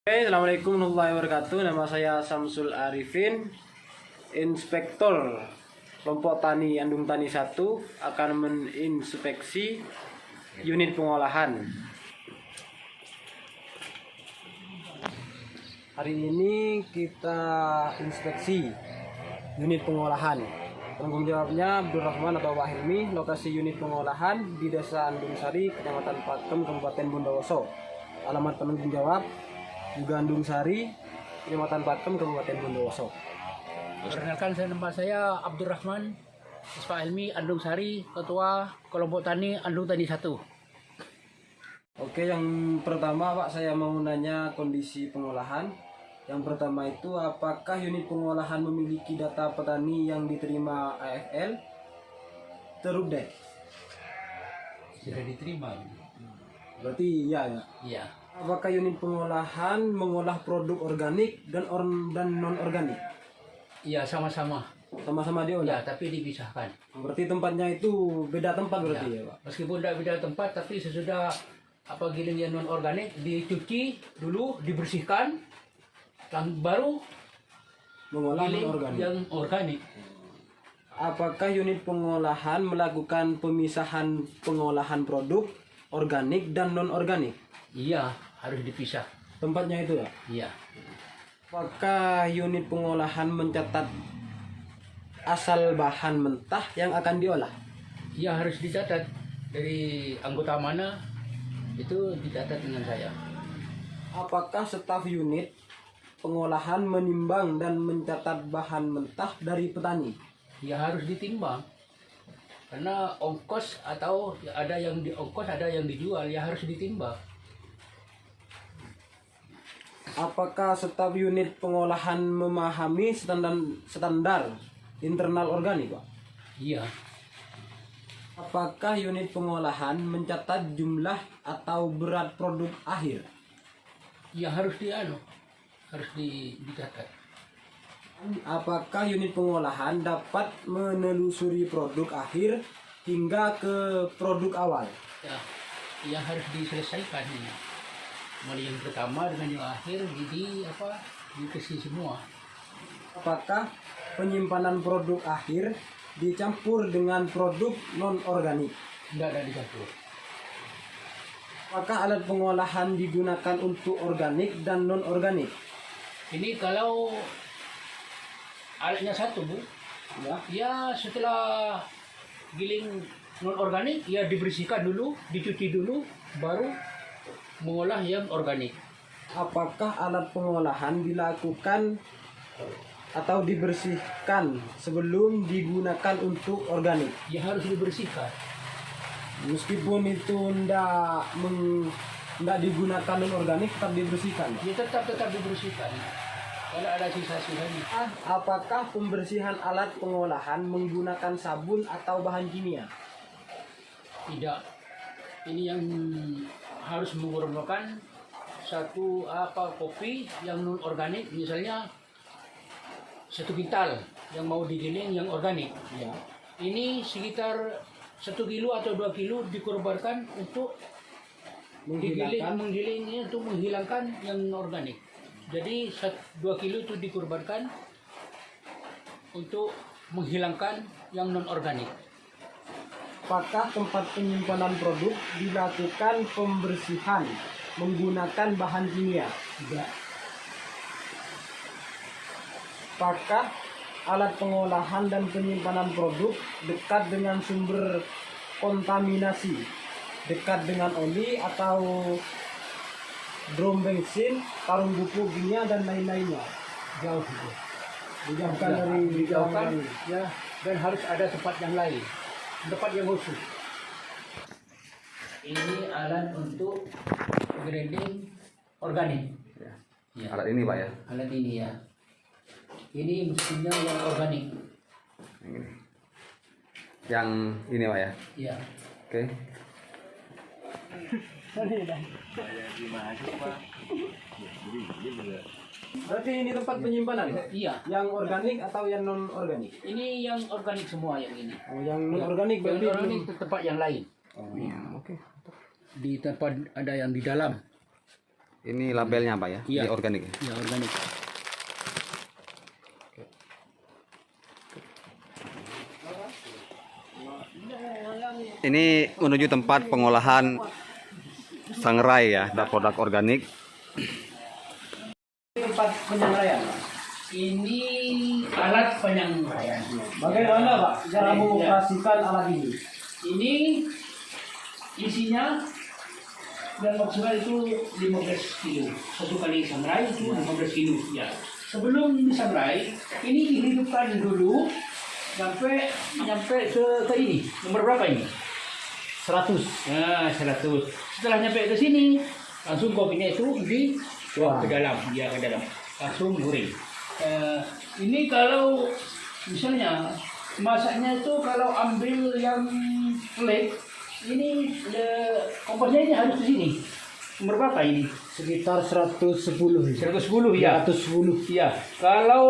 Oke, Assalamualaikum warahmatullahi wabarakatuh. Nama saya Samsul Arifin, Inspektor Kelompok Tani Andung Tani 1 akan meninspeksi unit pengolahan. Hari ini kita inspeksi unit pengolahan. Tanggung jawabnya Abdurrahman atau Pak Hilmi. Lokasi unit pengolahan di Desa Andung Sari, Kecamatan Pakem, Kabupaten Bondowoso. Alamat penanggung jawab juga Andung Sari, Kecamatan Pakem, Kabupaten Bondowoso. Perkenalkan, nama saya Abdurrahman Pak Hilmi, Andung Sari, Ketua Kelompok Tani Andung Tani 1. Oke, yang pertama Pak, saya mau nanya kondisi pengolahan. Yang pertama itu, apakah unit pengolahan memiliki data petani yang diterima AFL terupdate? Sudah diterima. Berarti iya ya? Iya. Apakah unit pengolahan mengolah produk organik dan non organik? Iya, sama-sama. Sama-sama diolah? Ya, tapi dipisahkan. Berarti tempatnya itu beda tempat berarti ya Pak? Meskipun tidak beda tempat, tapi sesudah giling yang non organik dicuci dulu, dibersihkan, baru Mengolah giling non organik. yang organik. Apakah unit pengolahan melakukan pemisahan pengolahan produk organik dan non organik? Iya, harus dipisah. Tempatnya itu ya? Iya. Apakah unit pengolahan mencatat asal bahan mentah yang akan diolah? Iya, harus dicatat dari anggota mana, itu dicatat dengan saya. Apakah staf unit pengolahan menimbang dan mencatat bahan mentah dari petani? Ya, harus ditimbang. Karena ongkos atau ada yang diongkos, ada yang dijual, ya harus ditimbang. Apakah staf unit pengolahan memahami standar internal organik, Pak? Iya. Apakah unit pengolahan mencatat jumlah atau berat produk akhir? Ya, harus dicatat. Apakah unit pengolahan dapat menelusuri produk akhir hingga ke produk awal? Ya, yang harus diselesaikan ini. Mulai yang pertama dengan yang akhir, jadi dikasih semua. Apakah penyimpanan produk akhir dicampur dengan produk non organik? Tidak ada dicampur. Apakah alat pengolahan digunakan untuk organik dan non organik? Ini kalau alatnya satu, Bu. Ya. Ya, setelah giling non organik, ya dibersihkan dulu, dicuci dulu, baru mengolah yang organik. Apakah alat pengolahan dilakukan atau dibersihkan sebelum digunakan untuk organik? Ya, harus dibersihkan. Meskipun itu tidak digunakan non organik, tetap dibersihkan. Ya, tetap dibersihkan. Kalau ada sisa-sisanya. Apakah pembersihan alat pengolahan menggunakan sabun atau bahan kimia? Tidak. Ini yang harus menggunakan satu kopi yang non organik, misalnya 1 kintal yang mau digiling yang organik. Ya. Ini sekitar 1 kilo atau 2 kilo dikorbankan untuk menggilingnya, untuk menghilangkan yang organik. Jadi 2 kilo itu dikorbankan untuk menghilangkan yang non organik. Apakah tempat penyimpanan produk dilakukan pembersihan menggunakan bahan kimia? Tidak. Apakah alat pengolahan dan penyimpanan produk dekat dengan sumber kontaminasi, dekat dengan oli atau drum bensin, karung pupuk kimia dan lain-lainnya? Jauh itu. Dijauhkan dari dijauhkan, lain. ya, dan harus ada tempat yang lain, tempat yang khusus. Ini alat untuk grinding organik. Ya. Ya. Alat ini Pak ya? Alat ini ya. Ini mesinnya yang organik. Yang ini Pak ya? Ya. Oke. Berarti ini tempat penyimpanan? Iya. Yang organik atau yang non organik? Ini yang organik semua yang ini. Oh, yang non organik Yang berarti organik ke tempat yang lain. Oh, oke. Di tempat ada yang di dalam. Ini labelnya apa ya? Iya. Ini organik. Ya, organik. Ini menuju tempat pengolahan sangrai ya, produk organik. Tempat penyangrai. Ini alat penyangraian. Bagaimana Pak cara mengoperasikan alat ini? Ini isinya yang maksimal itu 15 kilo. Satu kali sangrai itu 15 kilo. Ya. Sebelum disangrai, ini dihidupkan dulu sampai ke ini. Nomor berapa ini? 100. Nah, 100. Setelah nyampe ke sini, langsung kopinya itu ke dalam, dia ke dalam. Langsung goreng. Ini kalau misalnya masaknya itu kalau ambil yang plate, ini komposnya ini harus ke sini. Nomor berapa ini? Sekitar 110. 110 ya. 110. Iya. Kalau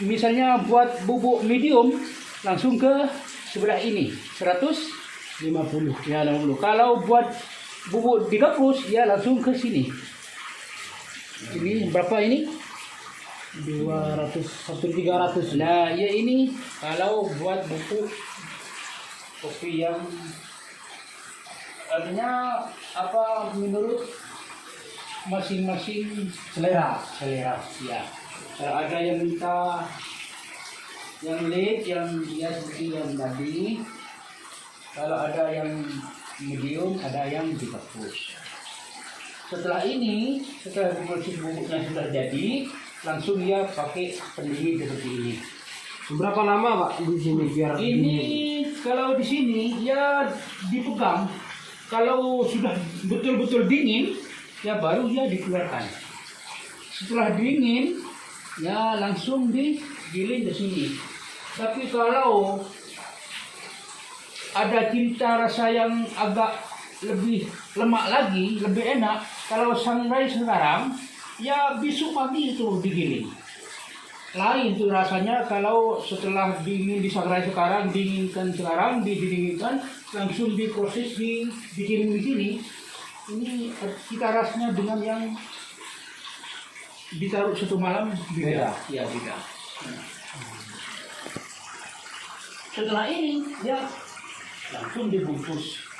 misalnya buat bubuk medium, langsung ke sebelah ini. 150. Ya, 50. Kalau buat bubuk 300, ya langsung ke sini. Ini berapa ini? 200 sampai 300. Nah, ya ini kalau buat bubuk kopi yang artinya apa menurut masing-masing Selera. ya. Kalau ada yang minta yang late, yang dia seperti yang tadi. Kalau ada yang medium, ada yang dibungkus. Setelah ini, setelah proses bubuknya sudah jadi, langsung dia pakai pendingin seperti ini. Berapa lama Pak di sini biar Ini kalau di sini dia dipegang. Kalau sudah betul-betul dingin, ya baru dia dikeluarkan. Setelah dingin, ya langsung digiling ke sini. Tapi kalau ada cinta rasa yang agak lebih lemak lagi, lebih enak, kalau sangrai sekarang, ya besok pagi itu digiling. Lain tuh rasanya kalau setelah dingin disangrai sekarang, dinginkan sekarang, didinginkan, langsung diproses, dikirim di sini. Ini kita rasanya dengan yang ditaruh satu malam beda. Ya beda. Setelah ini ya langsung dibungkus.